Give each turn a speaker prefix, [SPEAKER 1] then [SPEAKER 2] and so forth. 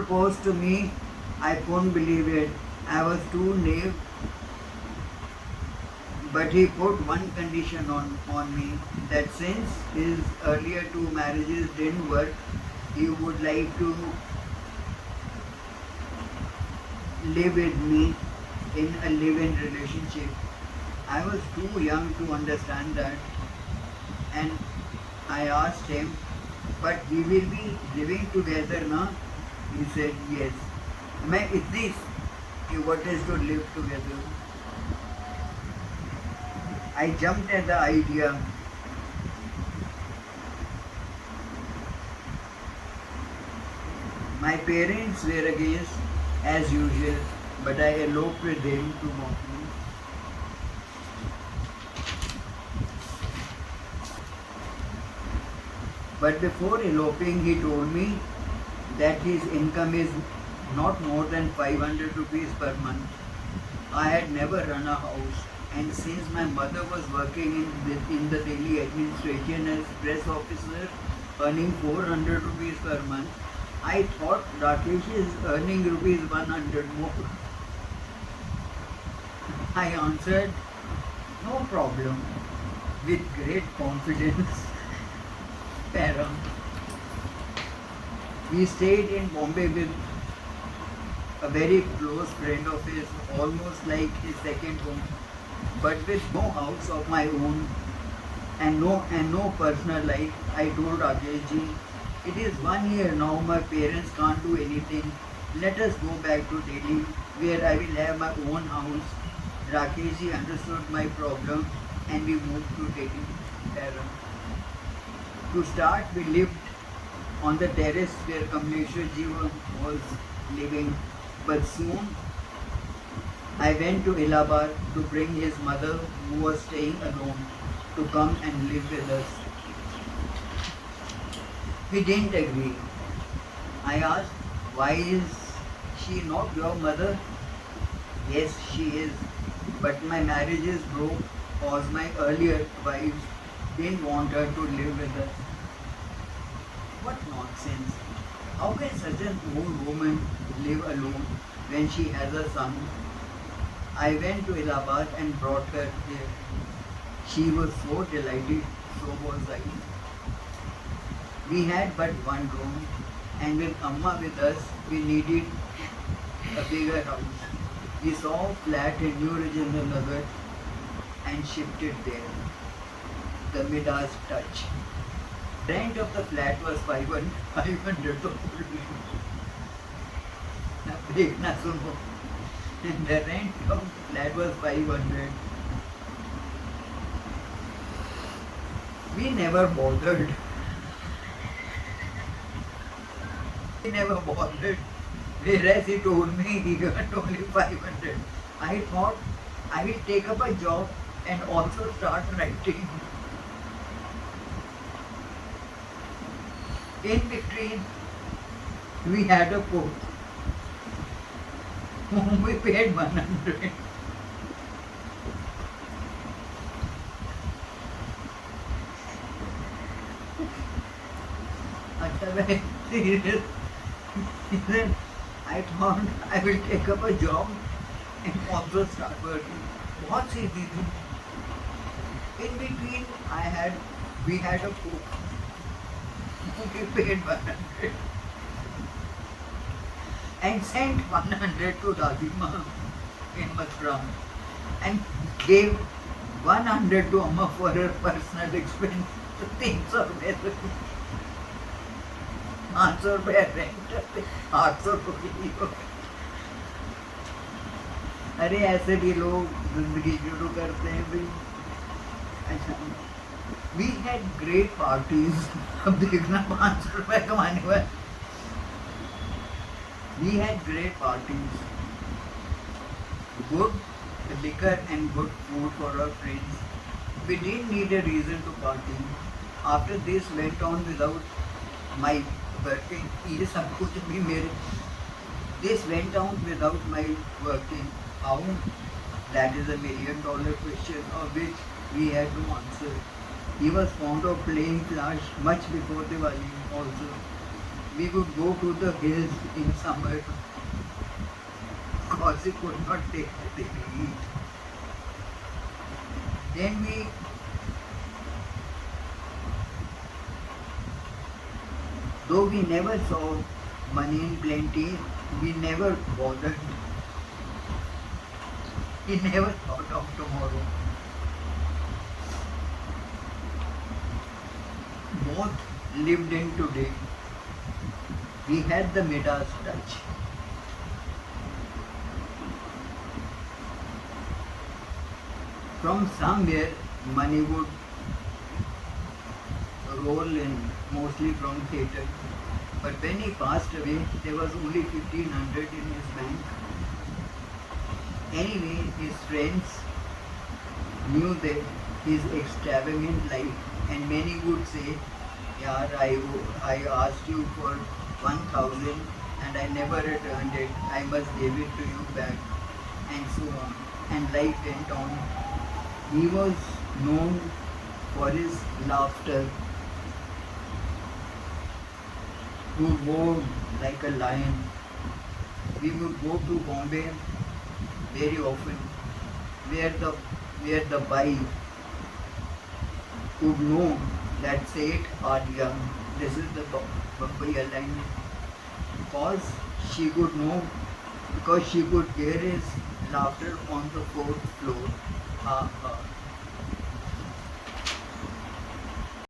[SPEAKER 1] proposed to me, I couldn't believe it. I was too naive, but he put one condition on me, that since his earlier two marriages didn't work, he would like to live with me in a live-in relationship. I was too young to understand that, and I asked him, but we will be living together now? He said yes. मैं इतनी कि what is to live together? I jumped at the idea. My parents were against as usual, but I eloped with him to Mumbai. But before eloping, he told me that his income is not more than 500 rupees per month. I had never run a house, and since my mother was working in the daily administration as press officer, earning 400 rupees per month, I thought Rakesh is earning rupees 100 more. I answered, no problem, with great confidence. Para. We stayed in Bombay with a very close friend of his, almost like his second home, but with no house of my own and no personal life. I told Rakesh ji, it is 1 year now, my parents can't do anything. Let us go back to Delhi where I will have my own house. Rakesh ji understood my problem and we moved to Delhi. Para. To start, we lived on the terrace where Kamleshwar ji was living, but soon I went to Allahabad to bring his mother, who was staying alone, to come and live with us. We didn't agree. I asked, why is she not your mother? Yes, she is, but my marriage is broke because my earlier wives didn't want her to live with us. What nonsense! How can such an old woman live alone when she has a son? I went to Allahabad and brought her here. She was so delighted, so was I. We had but one room, and with Amma with us, we needed a bigger house. We saw a flat in New Rajendra Nagar and shifted there. The Midas touch. Rent of the flat was 500 देखना सुनो. The rent of the flat was 500. We never bothered. We never bothered. Whereas he told me he got only 500. I thought I will take up a job and also start writing. In between, we had a cook whom we paid 100. Serious. I thought I will take up a job and also start working. बहुत सी थी. In between, we had a cook. We paid 100 and sent 100 to Dadima in Mathura and gave 100 to Amma for her personal expense. 300 रुपए 500 रुपए rent 800 रुपए. अरे ऐसे भी लोग जिंदगी शुरू करते हैं भाई. अच्छा, we had great parties. अब देखना 500 रुपए कमाने हुए. We had great parties, good liquor and good food for our friends. We didn't need a reason to party. After this went on without my working. ये सब कुछ भी मेरे. This went on without my working. How? That is $1 million question of which we had to answer. He was fond of playing Flash much before Diwali also. We would go to the hills in summer because we could not take the heat. Then though we never saw money in plenty, we never bothered. We never thought of tomorrow. Both lived in today. We had the Midas touch. From somewhere, money would roll in, mostly from theatre. But when he passed away, there was only 1500 in his bank. Anyway, his friends knew that his extravagant life, and many would say, "Yeah, I asked you for 1000 and I never returned it. I must give it to you back," and so on. And life went on. He was known for his laughter, who roared like a lion. We would go to Bombay very often, where the bai would know that Seth Adia, this is the Bombay alignment, because she could know, because she could hear his laughter on the fourth floor. Ha ha.